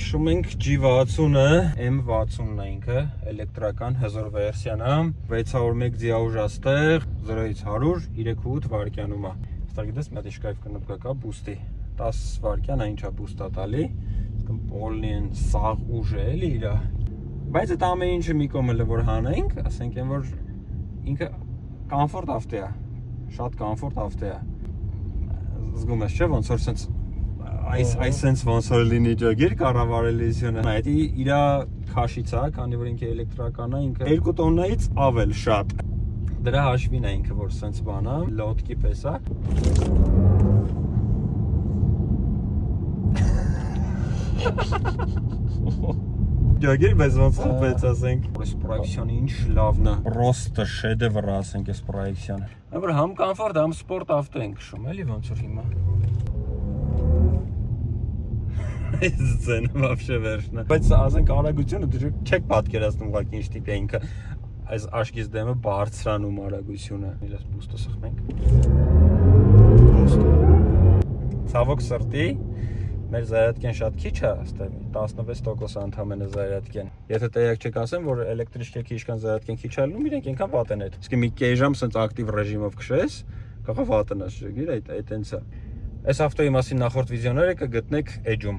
Քշում ենք G60-ը, M60-ն է ինքը, էլեկտրական հզոր վերսիան է, 601 դիաուժ աստեղ, 0-ից 100 3.8 վայրկյանում է։ Ստա գիտես, մի հատ իշկայվ կնպկա կա բուստի, 10 վայրկյան է ինչա բուստա տալի, պոլնի են սաղ ուժ է էլի իրա։ Բայց այդ ամեն ինչը մի կողմ էլ որ հանենք, ասենք են որ ինքը կոմֆորտ ավտո է, շատ կոմֆորտ ավտո է։ Զգում ես չէ, ոնց որ սենց այս sense ոնց որ լինի ջոգեր կառավարելիությունը։ Այդ իրա քաշից է, քանի որ ինքը էլեկտրական է, ինքը 2 տոննայից ավել շատ։ Դրա հաշվին է ինքը որ sense բան է, լոդկի պես է։ Ջոգեր մեզ ոնց խփեց ասենք։ Այս պրոյեկցիոնը ինչ լավն է։ Պրոստը շեդևր ասենք այս պրոյեկցիոնը։ Որ համ կոմֆորտ, համ սպորտ ավտո ենք քշում, էլի ոնց որ հիմա։ Այս ձենը вообще վերջնա։ Բայց ասենք արագությունը դուք չեք պատկերացնում ուղղակի ինչ տիպ է ինքը։ Այս աշկից դեմը բարձրանում արագությունը։ Իրաց բուստը սխմենք։ Բուստ։ Ցավոք սրտի մեր զայրատկեն շատ քիչ է, աստեղ 16% ընդհանրապես զայրատկեն։ Եթե տեղյակ չեք ասեմ, որ էլեկտրիկ ինչքան զայրատկեն քիչ է լինում, իրենք այնքան վատեն է։ Իսկ մի կես ժամ սենց ակտիվ ռեժիմով քշես, կարող վատենաս, գիր այդ այնց է։ Այս ավտոյի մասին նախորդ վիդեոները կգտնեք էջում։